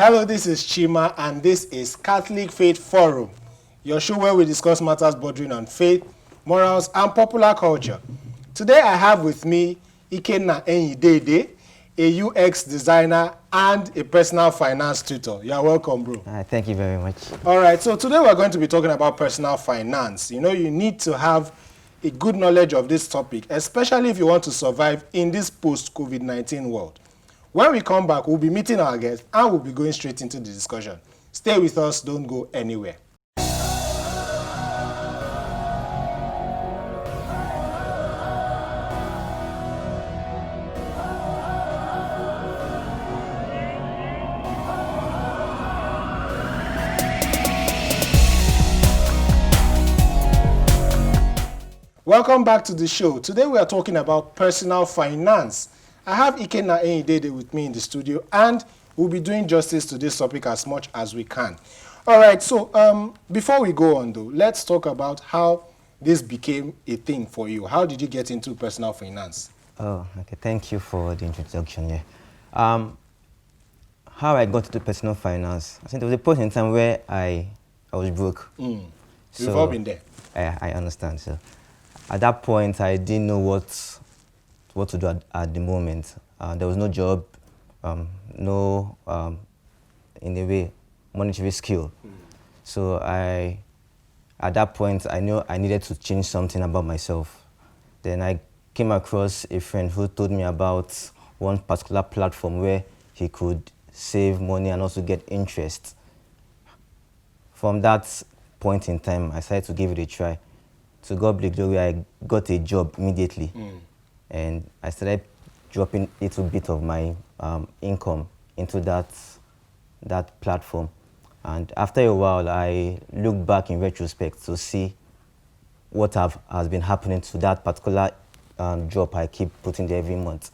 Hello, this is Chima, and this is Catholic Faith Forum, your show where we discuss matters bordering on faith, morals, and popular culture. Today, I have with me Ikenna Enyidede, a UX designer and a personal finance tutor. You are welcome, bro. Thank you very much. All right, so today we're going to be talking about personal finance. You know, you need to have a good knowledge of this topic, especially if you want to survive in this post-COVID-19 world. When we come back, we'll be meeting our guests and we'll be going straight into the discussion. Stay with us, don't go anywhere. Welcome back to the show. Today we are talking about personal finance. I have Ikenna Enyidede with me in the studio, and we'll be doing justice to this topic as much as we can. All right, so before we go on though, let's talk about how this became a thing for you. How did you get into personal finance? Oh, okay. Thank you for the introduction. Yeah. How I got into personal finance? I think there was a point in time where I was broke. We've all been there. I understand. So at that point, I didn't know what to do at the moment. There was no job, no, in a way, monetary skill. So at that point, I knew I needed to change something about myself. Then I came across a friend who told me about one particular platform where he could save money and also get interest. From that point in time, I decided to give it a try. To God be the glory, I got a job immediately. And I started dropping a little bit of my income into that platform. And after a while, I looked back in retrospect to see what has been happening to that particular job I keep putting there every month.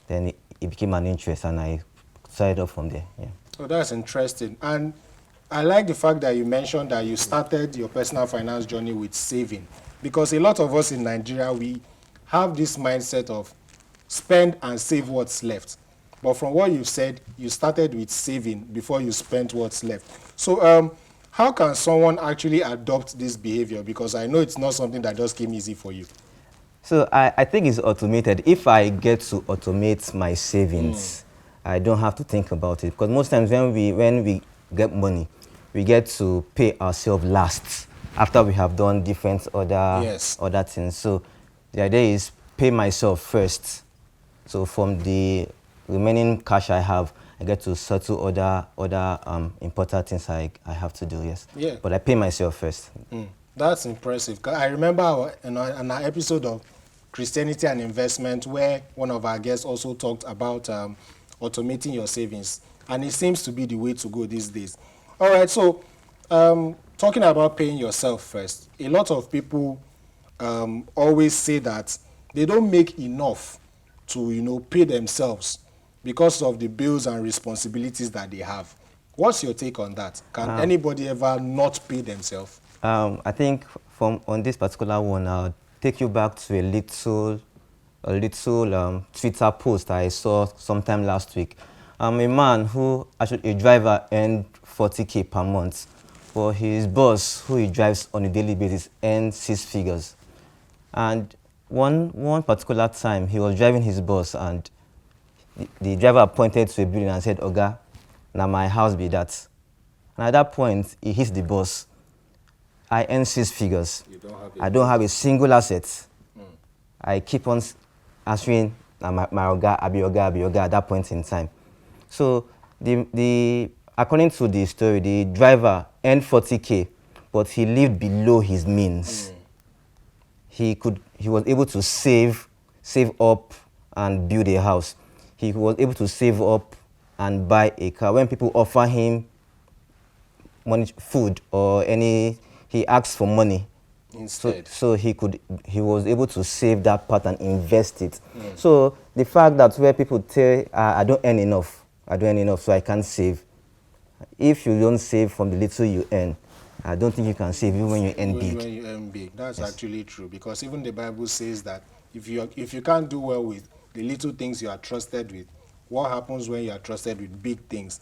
Then it became an interest, and I started off from there. Yeah. Oh, that's interesting. And I like the fact that you mentioned that you started your personal finance journey with saving, because a lot of us in Nigeria, we have this mindset of spend and save what's left. But from what you've said, you started with saving before you spent what's left. So how can someone actually adopt this behavior? Because I know it's not something that just came easy for you. So I think it's automated. If I get to automate my savings, I don't have to think about it. Because most times when we get money, we get to pay ourselves last after we have done different other things. So the idea is pay myself first. So from the remaining cash I have, I get to settle other important things I have to do, yes. Yeah. But I pay myself first. That's impressive. I remember an episode of Christianity and Investment where one of our guests also talked about automating your savings. And it seems to be the way to go these days. All right, so talking about paying yourself first, a lot of people always say that they don't make enough to, pay themselves because of the bills and responsibilities that they have. What's your take on that? Can anybody ever not pay themselves? I think on this particular one, I'll take you back to a little Twitter post I saw sometime last week. I'm a man a driver, earned 40K per month. For his boss, who he drives on a daily basis, earns 6 figures. And one particular time, he was driving his bus, and the driver pointed to a building and said, "Oga, now my house be that." And at that point, he hits the boss. I earn 6 figures. I don't have a single asset. I keep on answering, my Oga, I be Oga at that point in time. So according to the story, the driver earned 40K, but he lived below his means. He was able to save up and build a house. He was able to save up and buy a car. When people offer him money, food or he asks for money instead. So he was able to save that part and invest it. So the fact that where people say, I don't earn enough, so I can't save. If you don't save from the little you earn, I don't think you can save even when you earn big. When you earn big, that's actually true, because even the Bible says that if you can't do well with the little things you are trusted with, what happens when you are trusted with big things?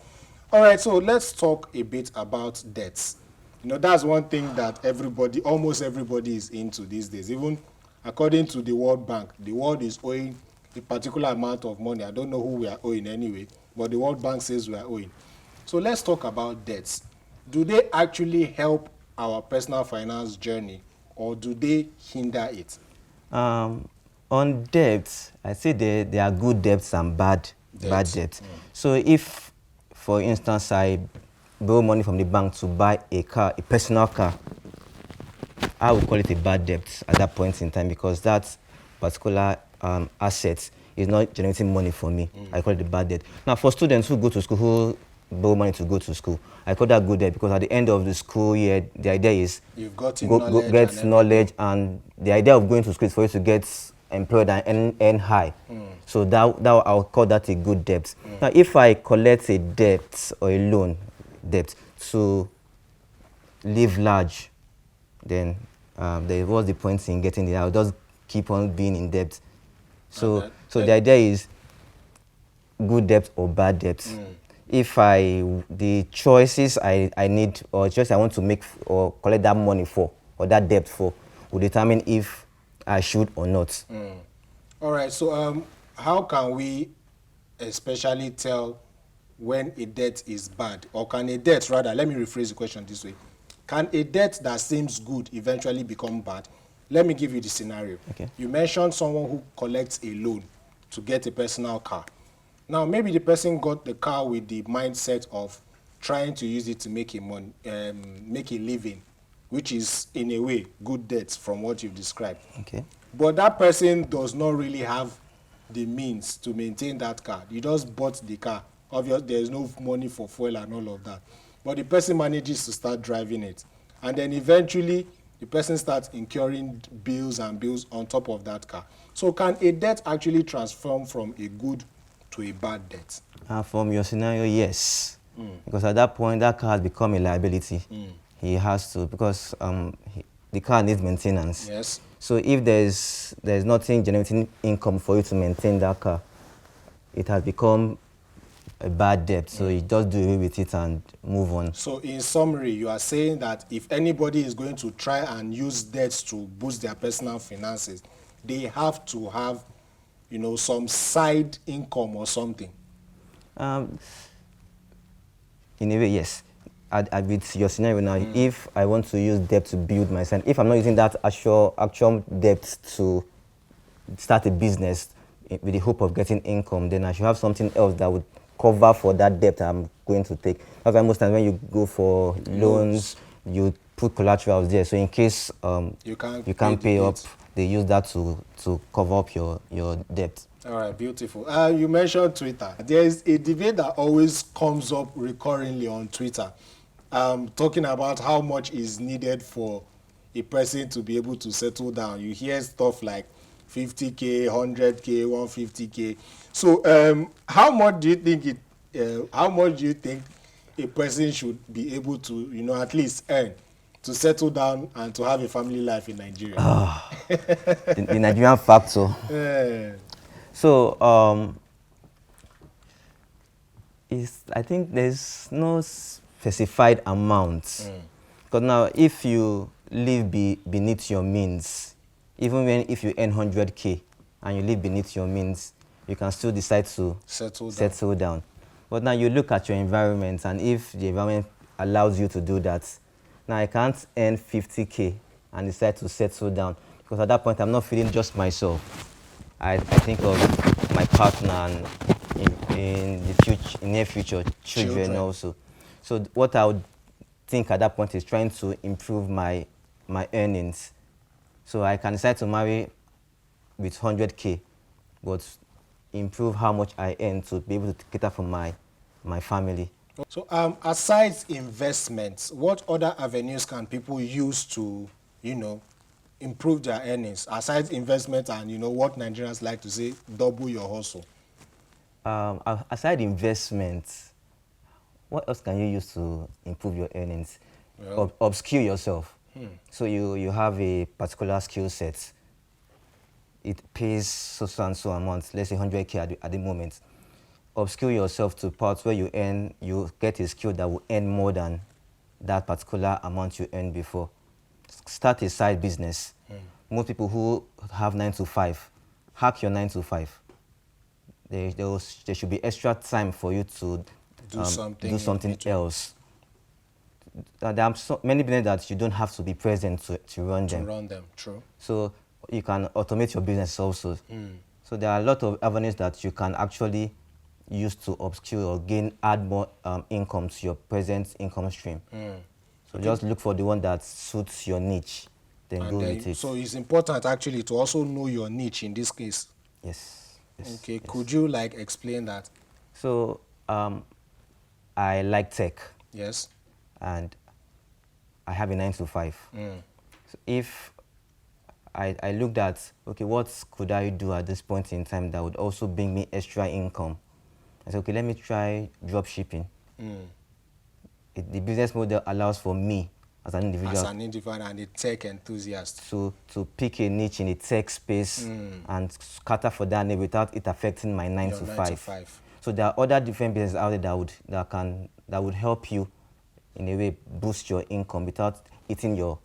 All right, so let's talk a bit about debts. You know, that's one thing that everybody, almost everybody is into these days. Even according to the World Bank, the world is owing a particular amount of money. I don't know who we are owing anyway, but the World Bank says we are owing. So let's talk about debts. Do they actually help our personal finance journey, or do they hinder it? Um, on debts, I say there are good debts and bad Debts. debts. So if, for instance, I borrow money from the bank to buy a car, a personal car, I would call it a bad debt at that point in time because that particular asset is not generating money for me. I call it a bad debt. Now, for students who go to school, who borrow money to go to school, I call that good debt because at the end of the school year, the idea is You've gotten knowledge and get everything. knowledge, and the idea of going to school is for you to get employed and earn high. So that I'll call that a good debt. Now, if I collect a debt or a loan debt to live large, then there was the point in getting it. I'll just keep on being in debt. So, And, so the idea is good debt or bad debt. If the choices I need or choice I want to make or collect that money for or that debt for will determine if I should or not. All right, so how can we especially tell when a debt is bad? Or can a debt, rather, let me rephrase the question this way. Can a debt that seems good eventually become bad? Let me give you the scenario. Okay. You mentioned someone who collects a loan to get a personal car. Now, maybe the person got the car with the mindset of trying to use it to make make a living, which is, in a way, good debt from what you've described. Okay. But that person does not really have the means to maintain that car. You just bought the car. Obviously, there's no money for fuel and all of that. But the person manages to start driving it. And then eventually, the person starts incurring bills and bills on top of that car. So can a debt actually transform from a good to a bad debt? From your scenario, yes. Because at that point, that car has become a liability. He has to, because the car needs maintenance. Yes. So if there's nothing generating income for you to maintain that car, it has become a bad debt. So you just do away with it and move on. So in summary, you are saying that if anybody is going to try and use debts to boost their personal finances, they have to have, you know, some side income or something. Um, in a way, yes. With your scenario now, if I want to use debt to build myself, if I'm not using that actual debt to start a business with the hope of getting income, then I should have something else that would cover for that debt I'm going to take. That's why most times when you go for loans, you put collaterals there. So in case You can't pay the up, debt. they use that to cover up your debt. All right, beautiful. You mentioned Twitter. There is a debate that always comes up recurringly on Twitter, talking about how much is needed for a person to be able to settle down. You hear stuff like 50K, 100K, 150K. So how much do you think a person should be able to, you know, at least earn to settle down and to have a family life in Nigeria? The Nigerian factor. Eh, So I think there's no specified amount. Because now, if you live beneath your means, even if you earn 100K and you live beneath your means, you can still decide to settle down. But now you look at your environment, and if the environment allows you to do that, now I can't earn 50K and decide to settle down, because at that point I'm not feeding just myself. I think of my partner and in the future, in near future, children also. So what I would think at that point is trying to improve my earnings. So I can decide to marry with 100K, but improve how much I earn to be able to cater for my family. So aside investments, what other avenues can people use to, you know, improve their earnings? Aside investment and, you know, what Nigerians like to say, double your hustle. Aside investments, what else can you use to improve your earnings? Well, Upskill yourself. So you have a particular skill set. It pays so and so amount, let's say 100K at the moment. upskill yourself to parts where you get a skill that will earn more than that particular amount you earned before. Start a side business. Most people who have 9 to 5, hack your 9 to 5. There should be extra time for you to Do something do in something between. else. There are many businesses that you don't have to be present to run To them. run them, true. So you can automate your business also. So there are a lot of avenues that you can actually use to upskill or add more income to your present income stream. So just look for the one that suits your niche, then And go then, with it. so it's important actually to also know your niche in this case. Yes. Okay, yes. could you like explain that? So I like tech, Yes. and I have a 9 to 5. So if I looked at, okay, what could I do at this point in time that would also bring me extra income? I said, okay, let me try drop shipping. The business model allows for me as an individual As an individual and a tech enthusiast. to pick a niche in the tech space and scatter for that niche without it affecting my 9 Your to 9 5. to 5. So there are other different businesses out there that would help you in a way boost your income without eating your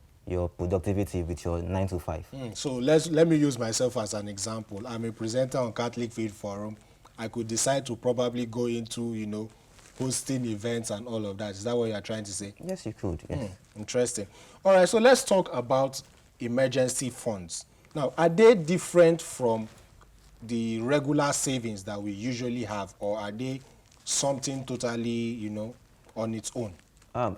productivity with your 9 to 5. So let me use myself as an example. I'm a presenter on Catholic Faith Forum. I could decide to probably go into, hosting events and all of that. Is that what you are trying to say? Yes, you could. Yes. Interesting. All right, so let's talk about emergency funds. Now, are they different from the regular savings that we usually have, or are they something totally, on its own?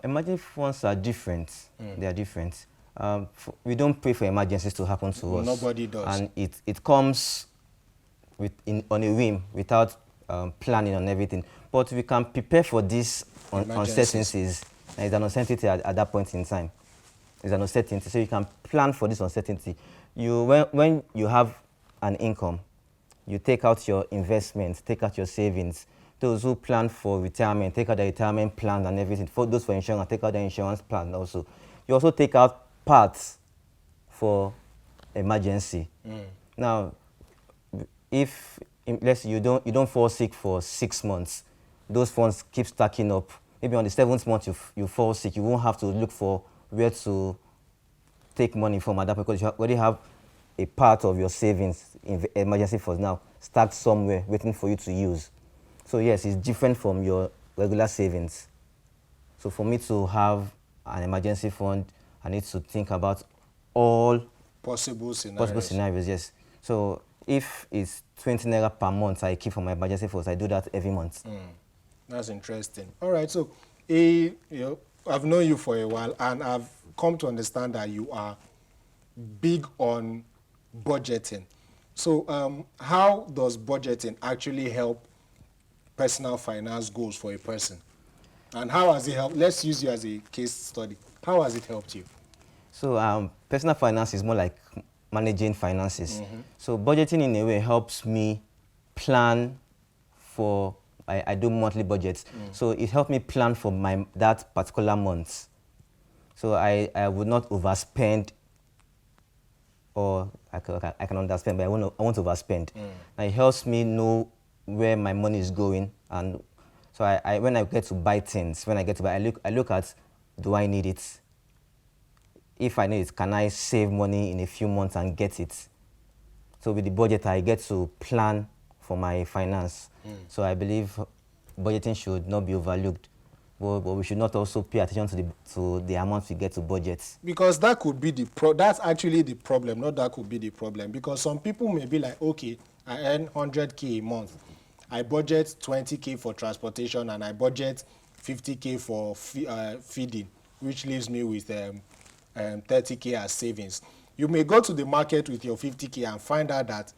Emergency funds are different. They are different. We don't pray for emergencies to happen to us. Nobody does. And it comes on a whim without planning on everything. But we can prepare for these uncertainties. And it's an uncertainty at that point in time. It's an uncertainty. So you can plan for this uncertainty. When you have an income, you take out your investments, take out your savings. Those who plan for retirement, take out their retirement plan and everything. For those for insurance, take out their insurance plan also. You also take out parts for emergency. Now, if let's say you don't fall sick for 6 months, those funds keep stacking up. Maybe on the 7th month you fall sick, you won't have to look for where to take money from at that point because you already have a part of your savings in emergency funds now stacked somewhere waiting for you to use. So yes, it's different from your regular savings. So for me to have an emergency fund, I need to think about all Possible scenarios. yes. So if it's 20 naira per month I keep for my emergency funds, I do that every month. That's interesting. All right, so I've known you for a while, and I've come to understand that you are big on budgeting. So how does budgeting actually help personal finance goals for a person? And how has it helped? Let's use you as a case study. How has it helped you? So personal finance is more like managing finances. So budgeting in a way helps me plan for, I do monthly budgets. So it helped me plan for that particular month. So I would not overspend, or I can underspend, but I won't overspend. And it helps me know where my money is going. And so when I get to buy things, I look at, do I need it? If I need it, can I save money in a few months and get it? So with the budget, I get to plan for my finance. So I believe budgeting should not be overlooked, but we should not also pay attention to the amount we get to budget. Because that could be that's actually the problem, not that could be the problem. Because some people may be like, okay, I earn 100K a month. I budget 20K for transportation and I budget 50K for feeding, which leaves me with 30K as savings. You may go to the market with your 50K and find out that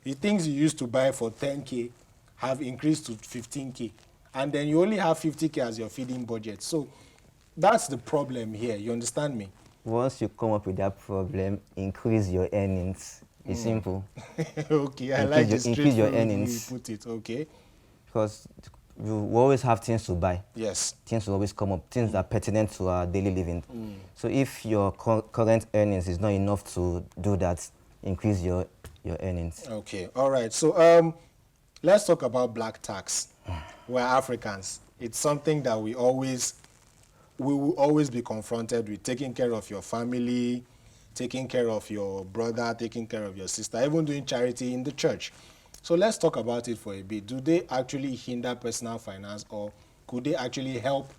the things you used to buy for 10K have increased to 15K. And then you only have 50K as your feeding budget. So that's the problem here. You understand me? Once you come up with that problem, increase your earnings. It's simple. Okay, I like this increase your straightforward way you earnings. put it. Okay. Because you always have things to buy. Yes. Things will always come up, things that are pertinent to our daily living. So if your current earnings is not enough to do that, increase your earnings. Okay. All right. So let's talk about black tax. we're Africans. It's something that we will always be confronted with, taking care of your family, taking care of your brother, taking care of your sister, even doing charity in the church. So let's talk about it for a bit. Do they actually hinder personal finance, or could they actually help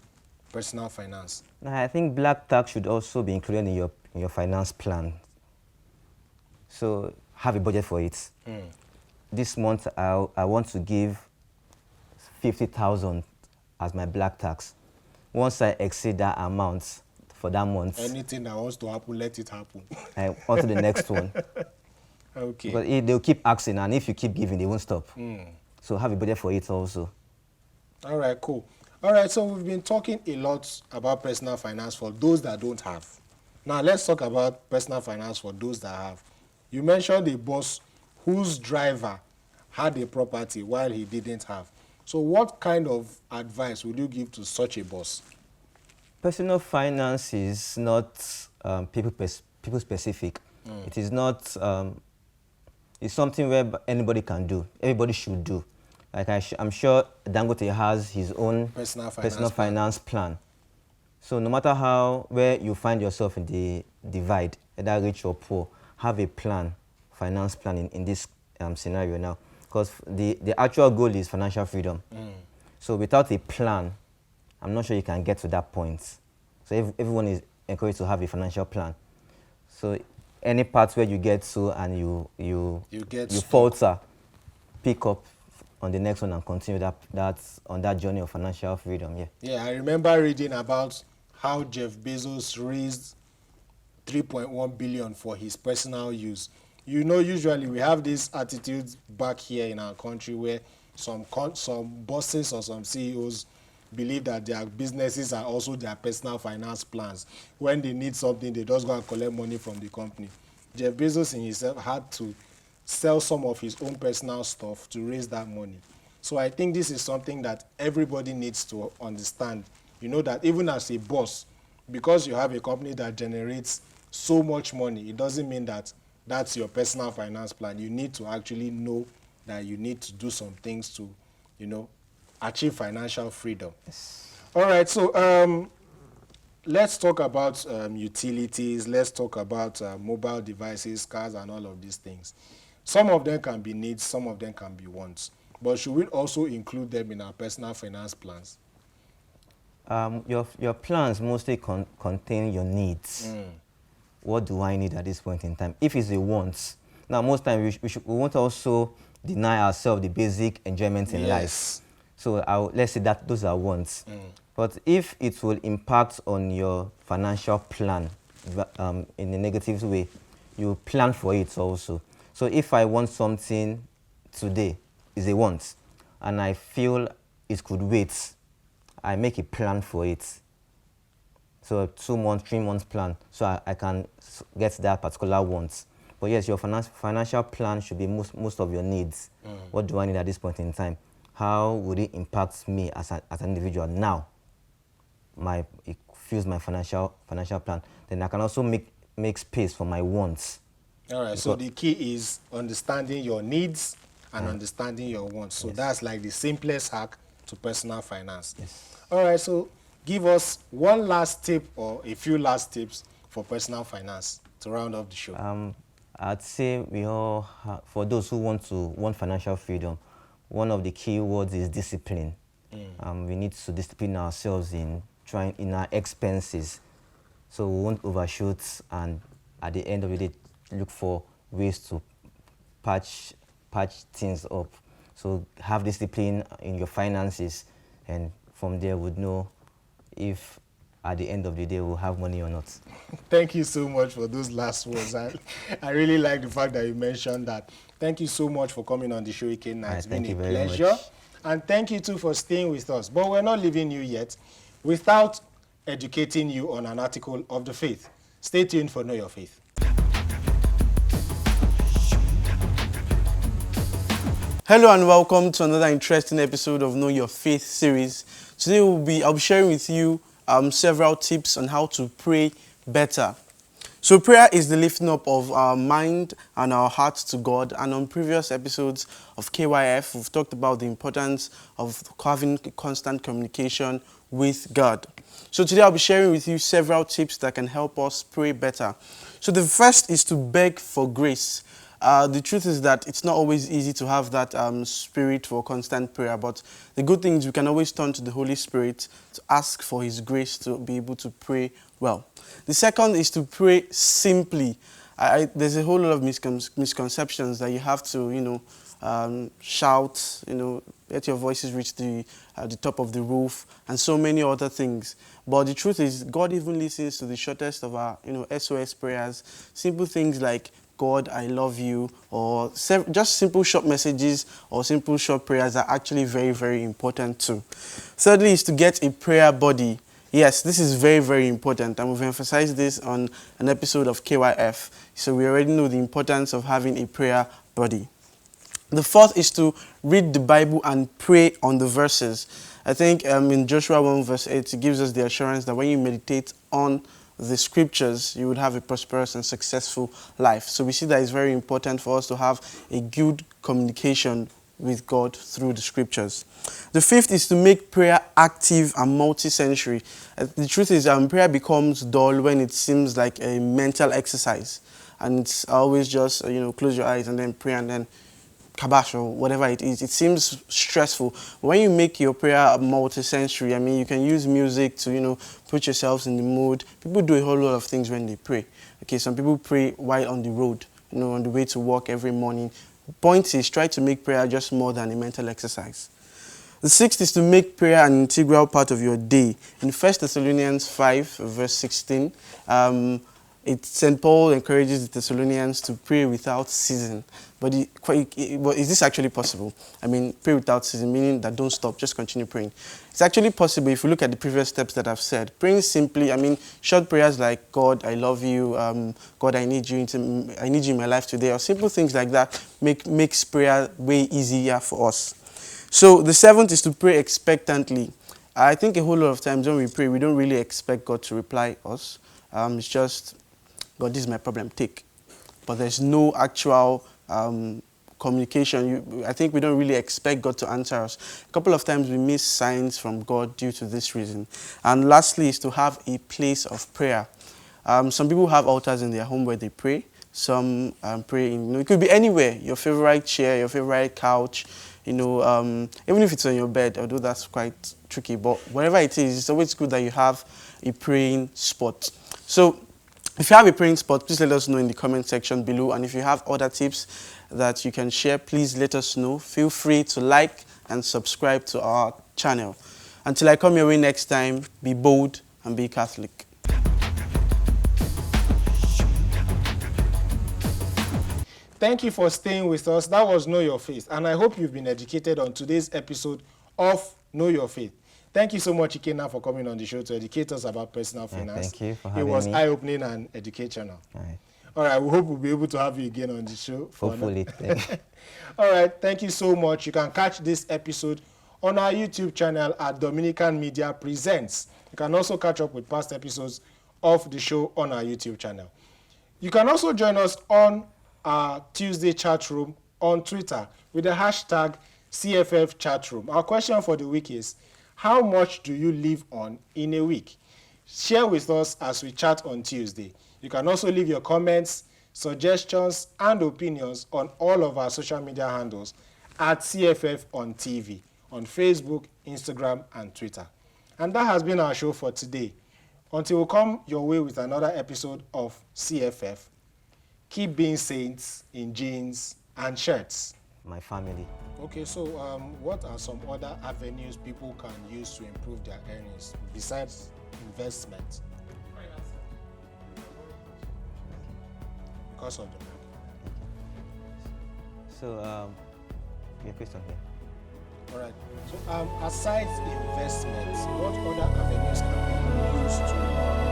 personal finance? Now, I think black tax should also be included in your finance plan. So have a budget for it. This month, I want to give 50,000 as my black tax. Once I exceed that amount for that month, Anything that wants to happen, let it happen. on to the next one. Okay. But they'll keep asking, and if you keep giving, they won't stop. So have a budget for it also. All right, cool. All right, so we've been talking a lot about personal finance for those that don't have. Now let's talk about personal finance for those that have. You mentioned a boss whose driver had a property while he didn't have. So what kind of advice would you give to such a boss? Personal finance is not people specific. It is not. It's something where anybody can do. Everybody should do. Like I'm sure Dangote has his own Personal finance plan. So no matter where you find yourself in the divide, either rich or poor, have a plan, finance plan in this scenario now. Because the actual goal is financial freedom. So without a plan, I'm not sure you can get to that point. So everyone is encouraged to have a financial plan. So any part where you get to and you falter, pick up on the next one and continue on that journey of financial freedom. Yeah, I remember reading about how Jeff Bezos raised 3.1 billion for his personal use. You know, usually we have this attitude back here in our country where some bosses or some CEOs believe that their businesses are also their personal finance plans. When they need something, they just go and collect money from the company. Jeff Bezos in himself had to sell some of his own personal stuff to raise that money. So I think this is something that everybody needs to understand. You know that even as a boss, because you have a company that generates so much money, it doesn't mean that that's your personal finance plan. You need to actually know that you need to do some things to, achieve financial freedom. Yes. All right, so let's talk about utilities. Let's talk about mobile devices, cars, and all of these things. Some of them can be needs, some of them can be wants. But should we also include them in our personal finance plans? Your plans mostly contain your needs. What do I need at this point in time? If it's a want, now most times we won't also deny ourselves the basic enjoyment in life. So let's say that those are wants. But if it will impact on your financial plan in a negative way, you plan for it also. So if I want something today, is a want, and I feel it could wait, I make a plan for it. So a 2 months, 3 months plan, so I can get that particular want. But yes, your financial plan should be most of your needs. What do I need at this point in time? How would it impact me as an individual now? It fills my financial plan. Then I can also make space for my wants. All right, so the key is understanding your needs and understanding your wants. So that's like the simplest hack to personal finance. Yes. All right, so give us one last tip or a few last tips for personal finance to round off the show. I'd say we all for those who want financial freedom, one of the key words is discipline. We need to discipline ourselves in our expenses, so we won't overshoot, and at the end of the day, look for ways to patch things up. So have discipline in your finances, and from there we'd know if at the end of the day we'll have money or not. Thank you so much for those last words. I really like the fact that you mentioned that. Thank you so much for coming on the show, Ikenna. It's been a pleasure. And thank you too for staying with us. But we're not leaving you yet without educating you on an article of the faith. Stay tuned for Know Your Faith. Hello and welcome to another interesting episode of Know Your Faith series. Today I'll be sharing with you several tips on how to pray better. So prayer is the lifting up of our mind and our hearts to God. And on previous episodes of KYF, we've talked about the importance of having constant communication with God. So today I'll be sharing with you several tips that can help us pray better. So the first is to beg for grace. The truth is that it's not always easy to have that spirit for constant prayer, but the good thing is we can always turn to the Holy Spirit to ask for His grace to be able to pray well. The second is to pray simply. There's a whole lot of misconceptions that you have to, shout, let your voices reach the top of the roof, and so many other things. But the truth is, God even listens to the shortest of our, SOS prayers. Simple things like, God, I love you, or just simple short messages or simple short prayers are actually very, very important too. Thirdly is to get a prayer buddy. Yes, this is very, very important, and we've emphasized this on an episode of KYF. So we already know the importance of having a prayer buddy. The fourth is to read the Bible and pray on the verses. I think in Joshua 1 verse 8, it gives us the assurance that when you meditate on the scriptures, you would have a prosperous and successful life. So we see that it's very important for us to have a good communication with God through the scriptures. The fifth is to make prayer active and multi-sensory. The truth is prayer becomes dull when it seems like a mental exercise. And it's always just, close your eyes and then pray and then kabash or whatever it is. It seems stressful. When you make your prayer multi-sensory, you can use music to, put yourselves in the mood. People do a whole lot of things when they pray. Okay, some people pray while on the road, on the way to work every morning. Point is, try to make prayer just more than a mental exercise. The sixth is to make prayer an integral part of your day. In 1 Thessalonians 5, verse 16, St. Paul encourages the Thessalonians to pray without ceasing. But is this actually possible? Pray without ceasing, meaning that don't stop, just continue praying. It's actually possible if you look at the previous steps that I've said. Praying simply, short prayers like, God, I love you, God, I need you in my life today, or simple things like that makes prayer way easier for us. So the seventh is to pray expectantly. I think a whole lot of times when we pray, we don't really expect God to reply us. It's just, God, this is my problem, take. But there's no actual communication. I think we don't really expect God to answer us. A couple of times we miss signs from God due to this reason. And lastly is to have a place of prayer. Some people have altars in their home where they pray. Some pray in, it could be anywhere, your favorite chair, your favorite couch, even if it's on your bed, although that's quite tricky. But wherever it is, it's always good that you have a praying spot. So if you have a praying spot, please let us know in the comment section below. And if you have other tips that you can share, please let us know. Feel free to like and subscribe to our channel. Until I come your way next time, be bold and be Catholic. Thank you for staying with us. That was Know Your Faith, and I hope you've been educated on today's episode of Know Your Faith. Thank you so much, Ikena, for coming on the show to educate us about personal finance. Thank you for having me. It was eye-opening and educational. All right, we hope we'll be able to have you again on the show. Hopefully. All right, thank you so much. You can catch this episode on our YouTube channel at Dominican Media Presents. You can also catch up with past episodes of the show on our YouTube channel. You can also join us on our Tuesday chat room on Twitter with the hashtag CFF chatroom. Our question for the week is, how much do you live on in a week? Share with us as we chat on Tuesday. You can also leave your comments, suggestions, and opinions on all of our social media handles at CFF on TV, on Facebook, Instagram, and Twitter. And that has been our show for today. Until we come your way with another episode of CFF, keep being saints in jeans and shirts. My family. Okay, so what are some other avenues people can use to improve their earnings besides investment? Because of the market. So, your question here. All right. So aside investments, what other avenues can people use to